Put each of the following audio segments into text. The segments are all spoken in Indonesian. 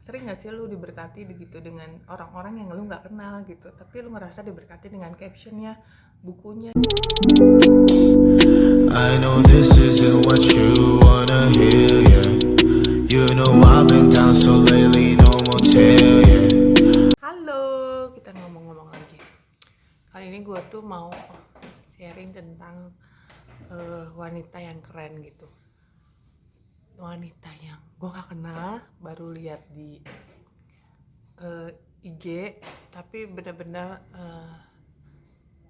sering gak sih lu diberkati gitu dengan orang-orang yang lu gak kenal gitu, tapi lu ngerasa diberkati dengan captionnya, bukunya. I know this isn't what you wanna hear, yeah. You know I've been down so lately, no more tear, yeah. Halo, kita ngomong-ngomong lagi. Kali ini gue tuh mau sharing tentang wanita yang keren gitu. Wanita yang gue gak kenal, baru lihat di IG, tapi benar-benar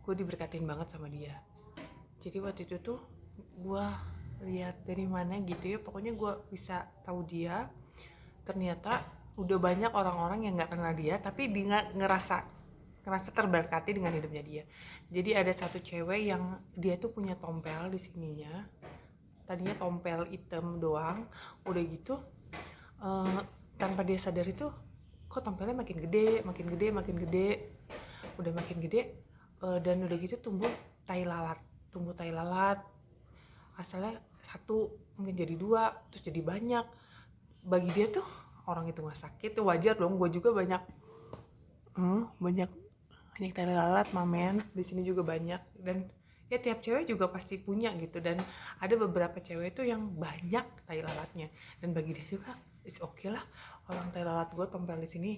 gue diberkatin banget sama dia. Jadi waktu itu tuh gue lihat dari mana gitu ya, pokoknya gue bisa tahu dia. Ternyata udah banyak orang-orang yang nggak kenal dia, tapi dia ngerasa terberkati dengan hidupnya dia. Jadi ada satu cewek yang dia tuh punya tompel di sininya. Tadinya tompel hitam doang, udah gitu tanpa dia sadar itu kok tompelnya makin gede, udah makin gede, dan udah gitu tumbuh tai lalat. Asalnya satu mungkin jadi 2, terus jadi banyak. Bagi dia tuh orang itu nggak sakit, tuh wajar dong. Gue juga banyak tai lalat, mamen di sini juga banyak. Dan ya tiap cewek juga pasti punya gitu, dan ada beberapa cewek itu yang banyak tai lalatnya. Dan bagi dia juga it's okay lah, orang tai lalat gue tompel di sini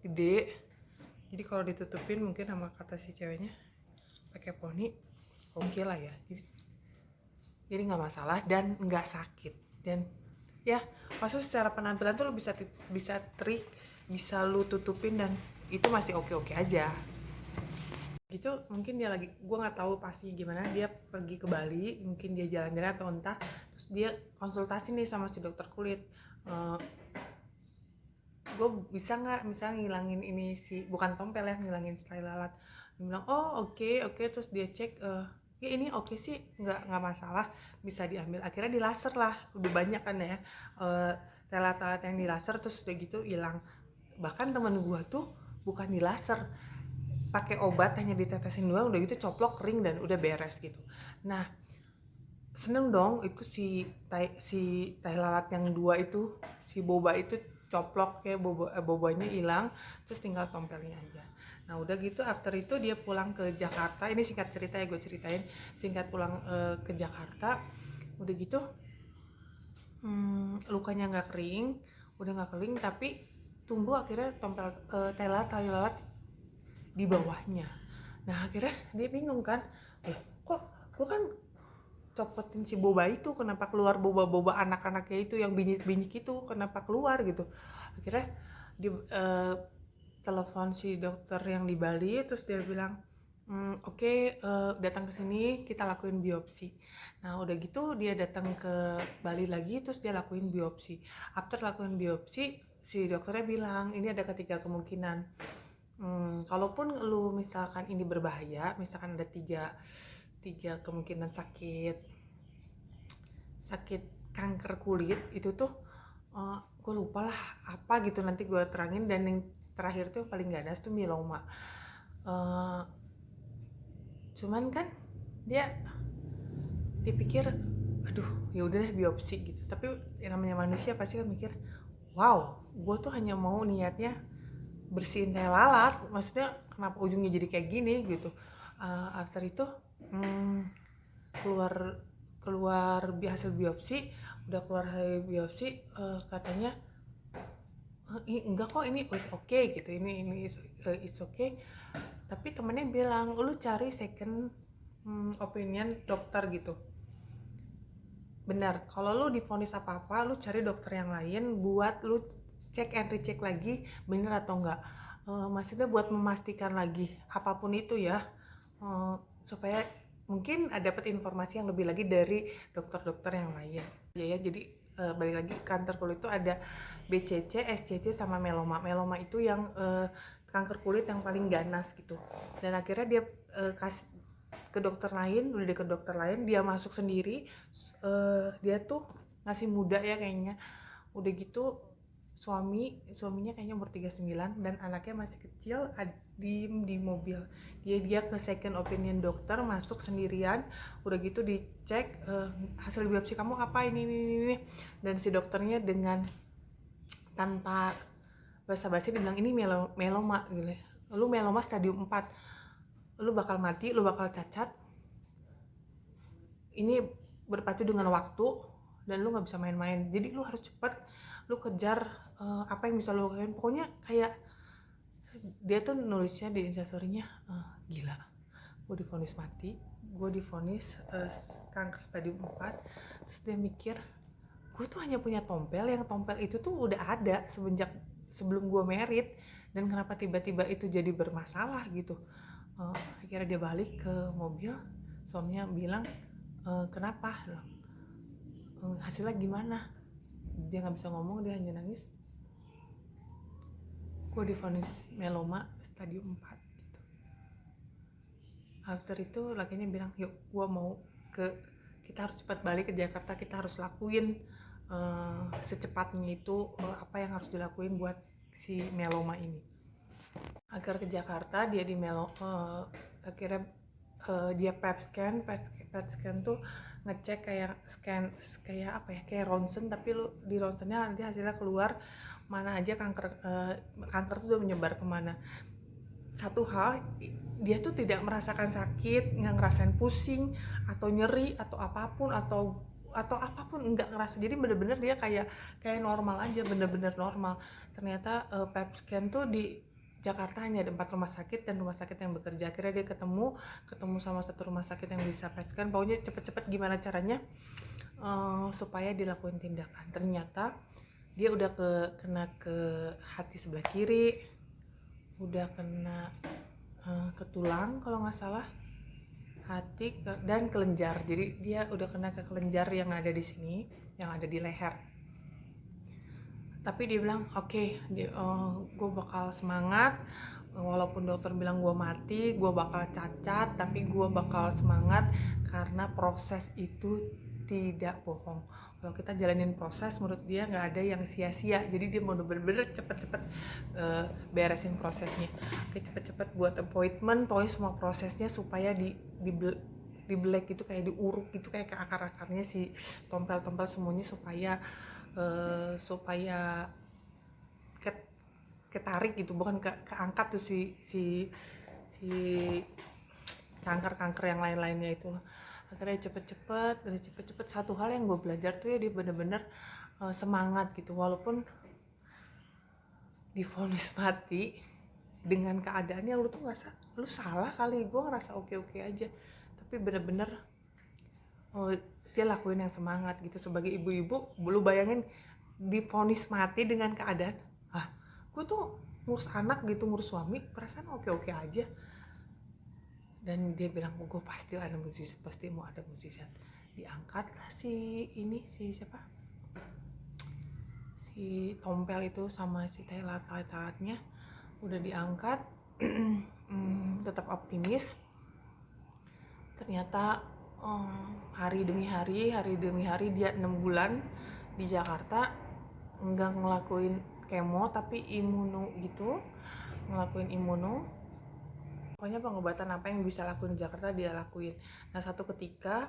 gede, jadi kalau ditutupin mungkin sama kata si ceweknya pakai poni oke lah ya, jadi nggak masalah dan nggak sakit. Dan ya maksudnya secara penampilan tuh lo bisa trik, bisa lu tutupin, dan itu masih oke aja gitu. Mungkin dia lagi, gue nggak tahu pasti gimana, dia pergi ke Bali, mungkin dia jalan-jalan atau entah, terus dia konsultasi nih sama si dokter kulit, gue bisa nggak misalnya ngilangin ini si, bukan tompel ya, ngilangin tai lalat. Dia bilang oh oke. Terus dia cek, ya ini oke sih, nggak masalah, bisa diambil. Akhirnya di laser lah, udah banyak kan ya tai lalat yang di laser, terus udah gitu hilang. Bahkan temen gue tuh bukan di laser, pakai obat hanya ditetesin doang, udah gitu coplok kering dan udah beres gitu. Nah seneng dong itu si tai lalat yang 2 itu, si boba itu coplok ya, bobanya hilang, terus tinggal tompelnya aja. Nah udah gitu after itu dia pulang ke Jakarta. Ini singkat cerita ya, gue ceritain singkat. Pulang ke Jakarta, udah gitu lukanya nggak kering, tapi tumbuh akhirnya tompel tai lalat di bawahnya. Nah akhirnya dia bingung kan, kok gue kan copotin si boba itu, kenapa keluar boba anak-anaknya itu yang binyik itu, kenapa keluar gitu. Akhirnya dia telepon si dokter yang di Bali, terus dia bilang oke, datang ke sini kita lakuin biopsi. Nah udah gitu dia datang ke Bali lagi, terus dia lakuin biopsi. After lakuin biopsi, si dokternya bilang ini ada 3 kemungkinan. Kalaupun lu misalkan ini berbahaya, misalkan ada tiga kemungkinan sakit kanker kulit itu tuh, gue lupa lah apa gitu, nanti gue terangin. Dan yang terakhir tuh paling ganas tuh mieloma. Cuman kan dia dipikir aduh ya udah deh biopsi gitu, tapi yang namanya manusia pasti kan mikir wow, gue tuh hanya mau niatnya bersihin tai lalat, maksudnya kenapa ujungnya jadi kayak gini gitu. After itu keluar hasil biopsi, udah keluar hasil biopsi, katanya enggak kok, ini is okay gitu, ini is okay. Tapi temennya bilang lu cari second opinion dokter gitu. Benar, kalau lu divonis apa-apa, lu cari dokter yang lain buat lu cek and recheck lagi bener atau enggak. Maksudnya buat memastikan lagi apapun itu ya, supaya mungkin dapat informasi yang lebih lagi dari dokter-dokter yang lain. Ya, jadi balik lagi, kanker kulit itu ada BCC, SCC sama meloma. Meloma itu yang kanker kulit yang paling ganas gitu. Dan akhirnya dia kasih ke dokter lain, dia masuk sendiri. Dia tuh masih muda ya kayaknya. Udah gitu suaminya kayaknya umur 39 dan anaknya masih kecil, di mobil. Dia ke second opinion dokter, masuk sendirian. Udah gitu dicek, hasil biopsi kamu apa, ini. Dan si dokternya dengan tanpa basa-basi dia bilang ini meloma gitu ya. Lu meloma stadium 4, lu bakal mati, lu bakal cacat, ini berpacu dengan waktu dan lu nggak bisa main-main, jadi lu harus cepet lu kejar apa yang bisa lu lakukan. Pokoknya kayak dia tuh nulisnya di instastorynya, gila, gue divonis mati, gue divonis kanker stadium 4. Terus dia mikir, gue tuh hanya punya tompel, yang tompel itu tuh udah ada semenjak sebelum gue merit, dan kenapa tiba-tiba itu jadi bermasalah gitu. Akhirnya dia balik ke mobil, suaminya bilang, kenapa, hasilnya gimana? Dia nggak bisa ngomong, dia hanya nangis, gue divonis meloma stadium 4 gitu. After itu lakinya bilang, yuk gue mau kita harus cepat balik ke Jakarta, kita harus lakuin secepatnya itu apa yang harus dilakuin buat si meloma ini. Agar ke Jakarta, dia di akhirnya dia PET scan tuh ngecek kayak kayak apa ya, kayak ronsen, tapi lu di ronsennya nanti hasilnya keluar mana aja kanker tuh udah menyebar kemana. Satu hal, dia tuh tidak merasakan sakit, nggak ngerasain pusing atau nyeri atau apapun atau apapun, nggak ngerasa. Jadi bener-bener dia kayak normal aja, bener-bener normal. Ternyata PET scan tuh di Jakarta hanya ada 4 rumah sakit dan rumah sakit yang bekerja. Akhirnya dia ketemu sama satu rumah sakit yang bisa PET scan. Pokoknya cepet-cepet gimana caranya supaya dilakuin tindakan. Ternyata dia udah kena ke hati sebelah kiri, udah kena ke tulang kalau nggak salah, hati dan kelenjar. Jadi dia udah kena ke kelenjar yang ada di sini, yang ada di leher. Tapi dia bilang oke, gue bakal semangat, walaupun dokter bilang gue mati, gue bakal cacat, tapi gue bakal semangat karena proses itu tidak bohong. Kalau kita jalanin proses, menurut dia nggak ada yang sia-sia. Jadi dia mau bener-bener cepet-cepet beresin prosesnya. Oke, cepet-cepet buat appointment, pokoknya semua prosesnya supaya di black gitu, kayak diuruk gitu, kayak ke akar-akarnya si tompel-tompel semuanya, supaya ketarik gitu, bukan keangkat tuh si kanker yang lain-lainnya itu. Akhirnya cepet-cepet. Satu hal yang gue belajar tuh ya, dia bener-bener semangat gitu, walaupun divonis mati dengan keadaannya lu tuh ngerasa lu salah kali. Gue ngerasa oke aja, tapi bener-bener dia lakuin yang semangat gitu. Sebagai ibu-ibu, lu bayangin divonis mati dengan keadaan, gue tuh ngurus anak gitu, ngurus suami, perasaan oke aja. Dan dia bilang, gue pasti ada mukjizat, pasti mau ada mukjizat. Diangkatlah si tompel itu sama si telat-telatnya, udah diangkat. Tetap optimis. Ternyata hari demi hari dia 6 bulan di Jakarta nggak ngelakuin kemo tapi imuno gitu, ngelakuin imuno. Pokoknya pengobatan apa yang bisa lakuin di Jakarta dia lakuin. Nah, satu ketika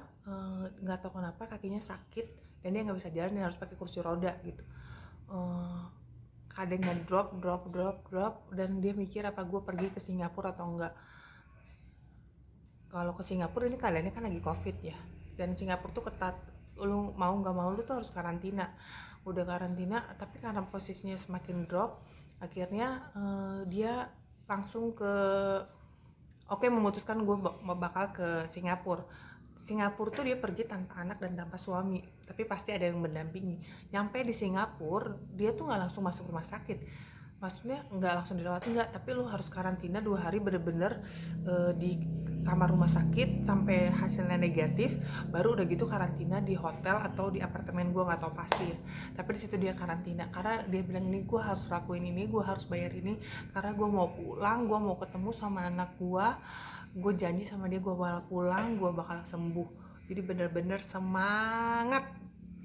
nggak tahu kenapa kakinya sakit dan dia nggak bisa jalan dan harus pakai kursi roda gitu. Kadangnya drop dan dia mikir apa gue pergi ke Singapura atau enggak. Kalau ke Singapura ini keadaannya kan lagi COVID ya, dan Singapura tuh ketat, lu mau nggak mau lu tuh harus karantina. Udah karantina, tapi karena posisinya semakin drop, akhirnya dia langsung memutuskan gue bakal ke Singapura. Singapura tuh dia pergi tanpa anak dan tanpa suami, tapi pasti ada yang mendampingi. Nyampe di Singapura, dia tuh nggak langsung masuk rumah sakit. Maksudnya nggak langsung dirawat, enggak, tapi lu harus karantina 2 hari bener-bener di kamar rumah sakit sampai hasilnya negatif, baru udah gitu karantina di hotel atau di apartemen, gue nggak tahu pasti ya. Tapi di situ dia karantina karena dia bilang, ini gue harus lakuin ini, gue harus bayar ini karena gue mau pulang, gue mau ketemu sama anak gue janji sama dia gue bakal pulang, gue bakal sembuh. Jadi bener-bener semangat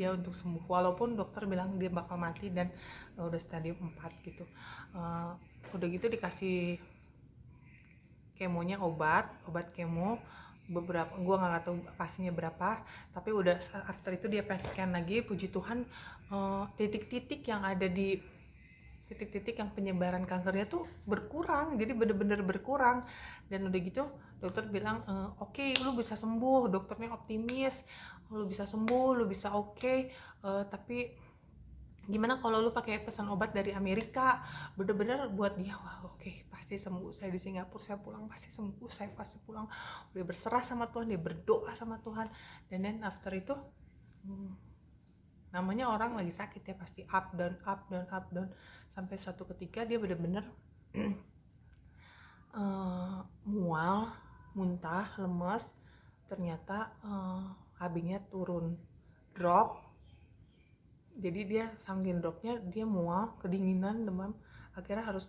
ya untuk sembuh, walaupun dokter bilang dia bakal mati dan udah stadium 4 gitu. Udah gitu dikasih kemonya, obat kemo beberapa, gue nggak tahu pastinya berapa, tapi udah after itu dia PET scan lagi. Puji Tuhan titik-titik yang ada di titik-titik yang penyebaran kankernya tuh berkurang, jadi bener-bener berkurang. Dan udah gitu dokter bilang oke, lu bisa sembuh, dokternya optimis, lu bisa sembuh, lu bisa oke, tapi gimana kalau lu pakai pesan obat dari Amerika. Bener-bener buat dia, wah oke, pasti sembuh, saya di Singapura, saya pulang pasti sembuh, saya pasti pulang. Dia berserah sama Tuhan, dia berdoa sama Tuhan. Dan then after itu namanya orang lagi sakit ya, pasti up down up down up down, sampai satu ketika dia bener-bener mual, muntah, lemes. Ternyata HB-nya turun, drop. Jadi dia saking dropnya, dia mual, kedinginan, demam, akhirnya harus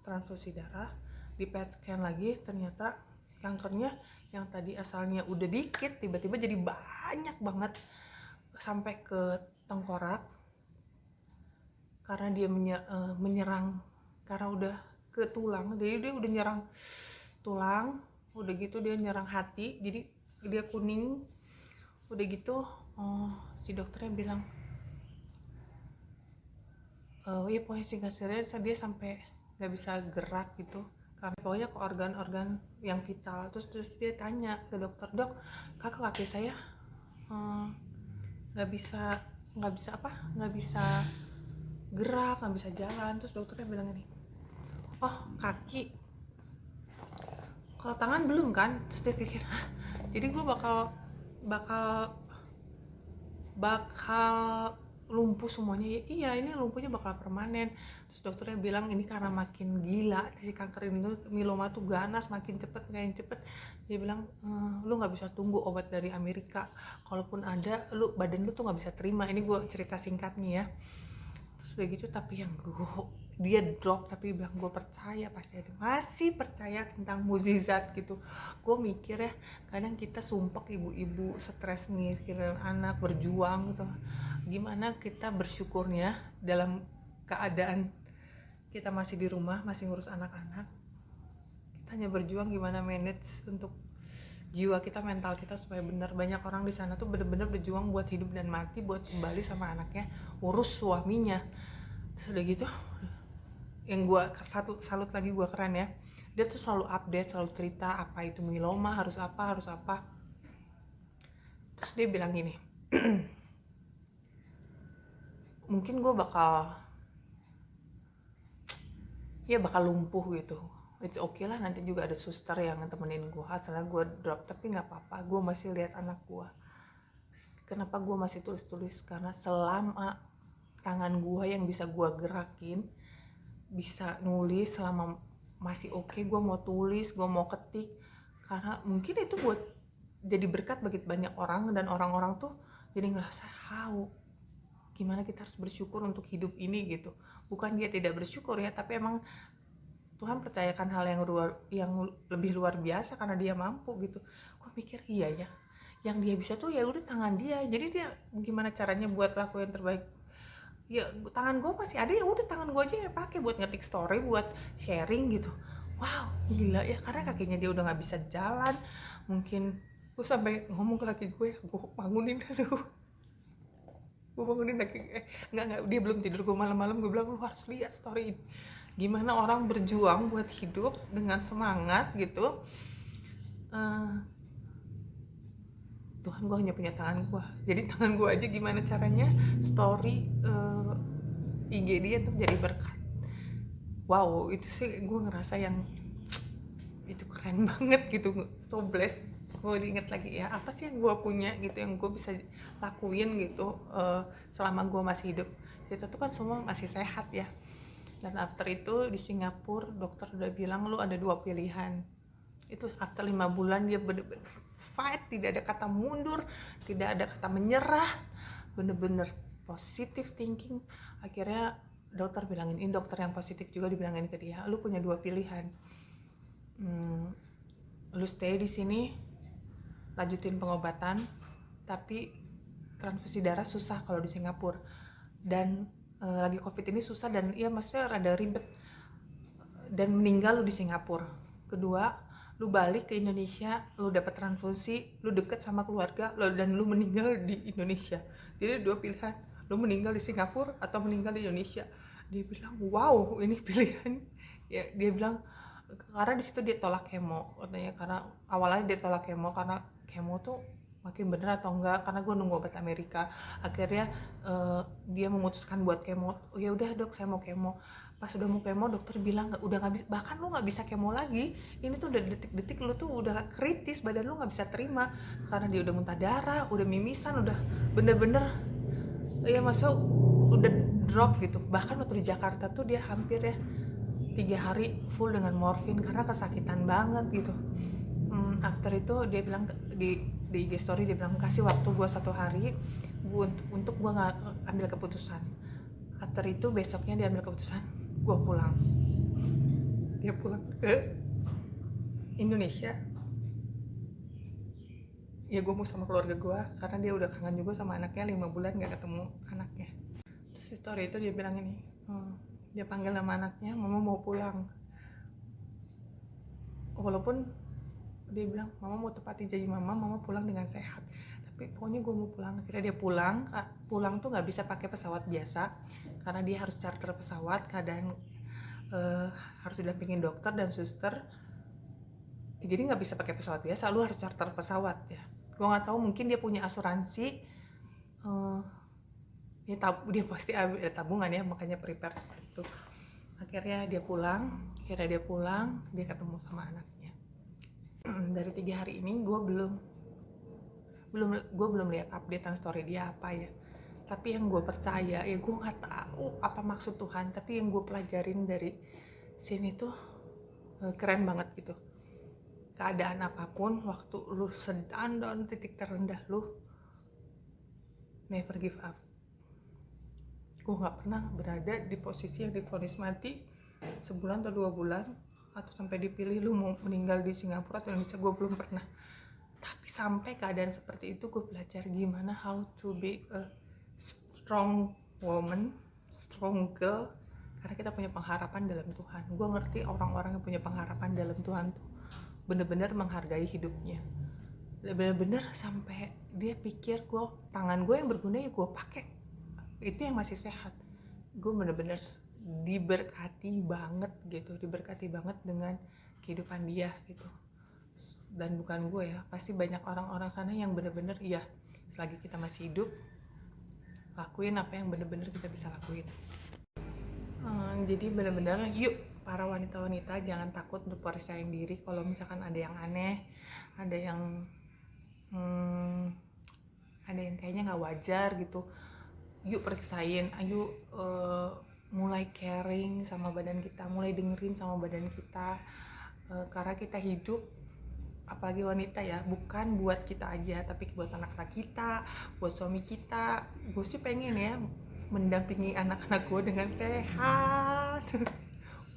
transfusi darah. Di PET scan lagi, ternyata kankernya yang tadi asalnya udah dikit tiba-tiba jadi banyak banget sampai ke tengkorak, karena dia menyerang, karena udah ke tulang. Jadi dia udah nyerang tulang, udah gitu dia nyerang hati, jadi dia kuning. Udah gitu si dokternya bilang ya pokoknya singkat cerita dia sampai nggak bisa gerak gitu, karena pokoknya ke organ-organ yang vital. Terus dia tanya ke dokter, dok, kaki saya nggak bisa gerak, nggak bisa jalan. Terus dokternya bilang ini, oh kaki, kalau tangan belum kan. Terus dia pikir, hah, jadi gue bakal lumpuh semuanya ya? Iya, ini lumpuhnya bakal permanen. Terus dokternya bilang ini karena makin gila si kanker ini, mieloma tuh ganas, makin cepet. Dia bilang lu nggak bisa tunggu obat dari Amerika, kalaupun ada badan lu tuh nggak bisa terima. Ini gue cerita singkatnya ya. Terus udah gitu, tapi yang dia drop, tapi bilang gue percaya, pasti ada, masih percaya tentang mukjizat gitu. Gue mikir ya, kadang kita sumpah ibu-ibu stres mikirin anak, berjuang gitu, gimana kita bersyukurnya dalam keadaan kita masih di rumah, masih ngurus anak-anak. Kita hanya berjuang gimana manage untuk jiwa kita, mental kita supaya benar. Banyak orang di sana tuh bener-bener berjuang buat hidup dan mati, buat kembali sama anaknya, urus suaminya. Terus udah gitu, yang gue salut lagi, gue keren ya, dia tuh selalu update, selalu cerita apa itu mieloma, harus apa. Terus dia bilang gini, mungkin gue bakal lumpuh gitu, it's okay lah, nanti juga ada suster yang temenin gue, asalnya gue drop, tapi nggak apa-apa, gue masih lihat anak gue. Kenapa gue masih tulis, karena selama tangan gue yang bisa gue gerakin, bisa nulis, selama masih oke, gue mau tulis, gue mau ketik, karena mungkin itu buat jadi berkat bagi banyak orang, dan orang-orang tuh jadi ngerasa tahu gimana kita harus bersyukur untuk hidup ini gitu. Bukan dia tidak bersyukur ya, tapi emang Tuhan percayakan hal yang lebih luar biasa karena dia mampu gitu. Gue mikir iya ya, yang dia bisa tuh ya udah tangan dia, jadi dia gimana caranya buat laku yang terbaik. Ya tangan gue masih ada, ya udah tangan gue aja yang pakai buat ngetik story, buat sharing gitu. Wow, gila ya, karena kakinya dia udah nggak bisa jalan. Mungkin gue sampai ngomong ke laki gue bangunin, gue bangunin lagi, nggak, dia belum tidur. Gue malam-malam gue bilang, lu harus lihat story ini, gimana orang berjuang buat hidup dengan semangat gitu. Tuhan, gue hanya punya tangan gue, jadi tangan gue aja gimana caranya story IG dia tuh jadi berkat. Wow, itu sih gue ngerasa yang itu keren banget gitu, so blessed. Gue diinget lagi ya, apa sih yang gue punya gitu, yang gue bisa lakuin gitu selama gue masih hidup. Kita tuh kan semua masih sehat ya. Dan after itu di Singapura, dokter udah bilang lu ada 2 pilihan. Itu after 5 bulan dia bener-bener fight, tidak ada kata mundur, tidak ada kata menyerah, bener-bener positive thinking. Akhirnya dokter bilangin, ini dokter yang positif juga, dibilangin ke dia, lu punya 2 pilihan. Lu stay di sini, lanjutin pengobatan, tapi transfusi darah susah kalau di Singapura, dan lagi covid ini susah, dan iya maksudnya rada ribet, dan meninggal lu di Singapura. Kedua, lu balik ke Indonesia, lu dapat transfusi, lu deket sama keluarga lu, dan lu meninggal di Indonesia. Jadi 2 pilihan, lu meninggal di Singapura atau meninggal di Indonesia. Dia bilang wow ini pilihan ya, dia bilang karena di situ dia tolak kemo katanya, karena awalnya dia tolak kemo karena kemo tuh makin bener atau enggak, karena gue nunggu obat Amerika. Akhirnya dia memutuskan buat kemo. Oh, ya udah dok saya mau kemo. Pas udah mau kemo dokter bilang udah nggak bisa, bahkan lu nggak bisa kemo lagi, ini tuh udah detik-detik lu tuh udah kritis, badan lu nggak bisa terima karena dia udah muntah darah, udah mimisan, udah bener-bener ya masa udah drop gitu. Bahkan waktu di Jakarta tuh dia hampir ya 3 hari full dengan morfin karena kesakitan banget gitu. After itu dia bilang di IG story, dia bilang kasih waktu gue 1 hari untuk gue nggak ambil keputusan. After itu besoknya dia ambil keputusan, gue pulang. Dia pulang ke Indonesia. Ya gue mau sama keluarga gue karena dia udah kangen juga sama anaknya, 5 bulan gak ketemu anaknya. Terus di story itu dia bilang ini, dia panggil nama anaknya, mama mau pulang. Walaupun dia bilang mama mau tepati janji mama pulang dengan sehat, tapi pokoknya gue mau pulang. Akhirnya dia pulang tuh nggak bisa pakai pesawat biasa karena dia harus charter pesawat, keadaan harus didampingin dokter dan suster, jadi nggak bisa pakai pesawat biasa, lu harus charter pesawat ya. Gue nggak tahu, mungkin dia punya asuransi, dia pasti ada tabungan ya, makanya prepare seperti itu. Akhirnya dia pulang, dia ketemu sama anaknya. Dari 3 hari ini gue belum lihat updatean story dia apa ya. Tapi yang gue percaya ya, gue nggak tahu apa maksud Tuhan, tapi yang gue pelajarin dari sini tuh keren banget gitu. Keadaan apapun, waktu lu sedang down titik terendah lu, never give up. Gue nggak pernah berada di posisi yang divonis mati sebulan atau 2 bulan, atau sampai dipilih lu mau meninggal di Singapura atau Indonesia, gue belum pernah. Tapi sampai keadaan seperti itu gue belajar gimana how to be a strong woman, strong girl, karena kita punya pengharapan dalam Tuhan. Gue ngerti orang-orang yang punya pengharapan dalam Tuhan tuh bener-bener menghargai hidupnya, bener-bener sampai dia pikir tangan gue yang berguna ya gue pakai, itu yang masih sehat. Gue bener-bener diberkati banget dengan kehidupan dia gitu. Dan bukan gue ya, pasti banyak orang-orang sana yang bener-bener ya, selagi kita masih hidup, lakuin apa yang bener-bener kita bisa lakuin. Jadi bener-bener yuk para wanita-wanita jangan takut untuk percaya diri. Kalau misalkan ada yang aneh, ada yang kayaknya nggak wajar gitu, yuk periksain, ayo mulai caring sama badan kita, mulai dengerin sama badan kita, karena kita hidup, apalagi wanita ya, bukan buat kita aja tapi buat anak-anak kita, buat suami kita. Gue sih pengen ya mendampingi anak-anak gue dengan sehat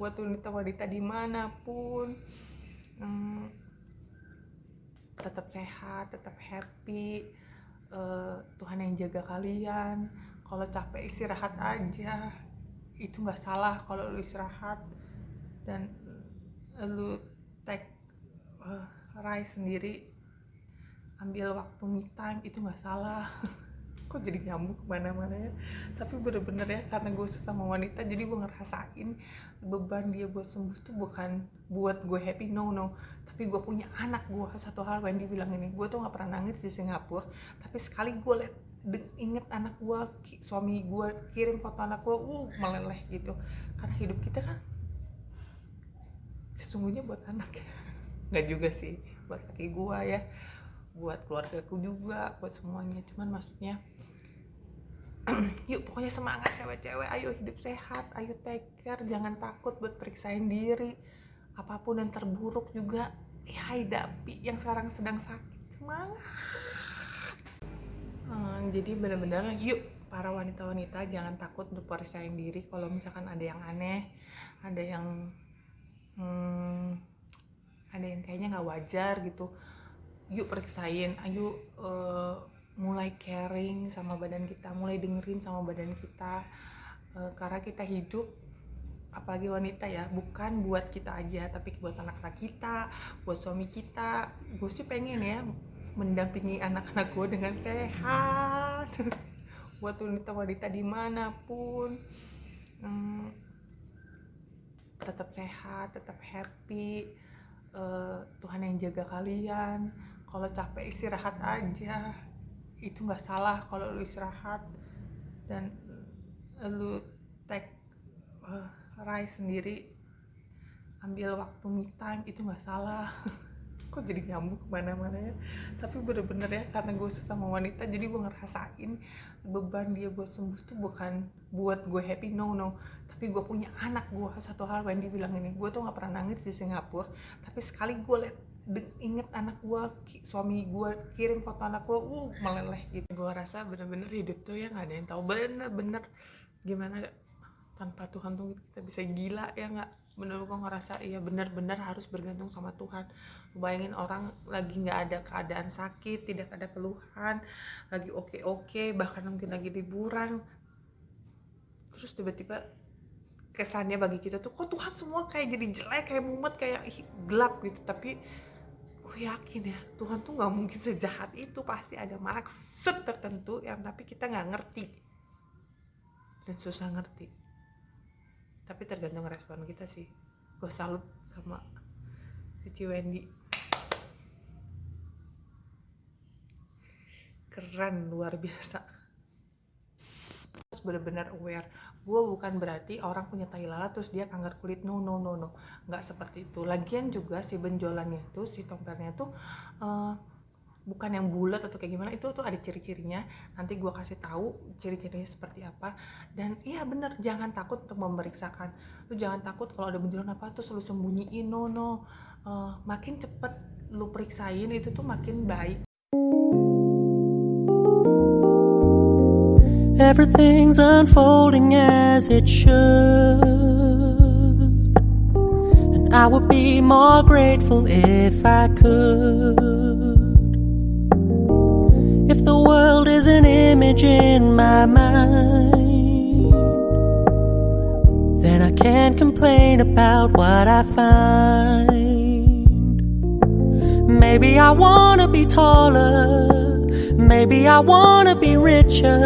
buat wanita-wanita dimanapun, tetap sehat, tetap happy. Tuhan yang jaga kalian. Kalau capek istirahat aja, itu nggak salah kalau lu istirahat dan lu take rest sendiri, ambil waktu me time, itu nggak salah. Kok jadi nyambung kemana-mana ya, tapi bener-bener ya karena gue sesama wanita, jadi gue ngerasain beban dia buat sembuh tuh bukan buat gue happy, no, tapi gue punya anak. Gue satu hal yang dibilang ini, gue tuh nggak pernah nangis di Singapura, tapi sekali gue inget anak gue, suami gue kirim foto anak gue, meleleh gitu, karena hidup kita kan sesungguhnya buat anak ya, nggak juga sih buat laki gue ya, buat keluargaku juga, buat semuanya. Cuman maksudnya yuk pokoknya semangat cewek-cewek, ayo hidup sehat, ayo take care, jangan takut buat periksain diri. Apapun yang terburuk juga ya hadapi, yang sekarang sedang sakit, semangat. Jadi benar-benar yuk para wanita-wanita jangan takut untuk periksain diri. Kalau misalkan ada yang aneh, ada yang kayaknya nggak wajar gitu, yuk periksain, ayo mulai caring sama badan kita, mulai dengerin sama badan kita, karena kita hidup, apalagi wanita ya, bukan buat kita aja tapi buat anak-anak kita, buat suami kita. Gue sih pengen ya mendampingi anak-anak gue dengan sehat buat wanita-wanita dimanapun, tetap sehat, tetap happy, Tuhan yang jaga kalian. Kalau capek istirahat aja, itu nggak salah kalau lu istirahat dan lu take rest sendiri, ambil waktu me time, itu nggak salah. Kok jadi nyambung kemana-mana ya, tapi bener-bener ya karena gue sesama wanita jadi gue ngerasain beban dia buat sembuh tuh bukan buat gue happy, no, tapi gue punya anak. Gue satu hal Wendy bilang ini, gue tuh nggak pernah nangis di Singapura, tapi sekali gue inget anak gue, suami gue kirim foto anak gue, meleleh gitu. Gue rasa bener-bener hidup tuh ya nggak ada yang tahu bener-bener gimana tanpa Tuhan tuh kita bisa gila ya nggak. Bener gue ngerasa iya bener-bener harus bergantung sama Tuhan. Bayangin orang lagi nggak ada keadaan sakit, tidak ada keluhan, lagi oke, bahkan mungkin lagi liburan, terus tiba-tiba kesannya bagi kita tuh kok Tuhan semua kayak jadi jelek, kayak mumet, kayak gelap gitu. Tapi gue yakin ya Tuhan tuh nggak mungkin sejahat itu, pasti ada maksud tertentu yang tapi kita nggak ngerti dan susah ngerti. Tapi tergantung respon kita sih. Gue salut sama si Wendy, keren, luar biasa. Terus benar-benar aware. Gue bukan berarti orang punya tai lalat terus dia kanker kulit, no, nggak seperti itu. Lagian juga si benjolannya itu, si tompelnya tuh bukan yang bulat atau kayak gimana, itu tuh ada ciri-cirinya. Nanti gue kasih tahu ciri-cirinya seperti apa. Dan iya bener, jangan takut untuk memeriksakan. Lu jangan takut kalau ada benjolan apa tuh selalu sembunyiin, no. Makin cepet lu periksain itu tuh makin baik. Everything's unfolding as it should, and I would be more grateful if I could. If the world is an image in my mind, then I can't complain about what I find. Maybe I wanna be taller, maybe I wanna be richer.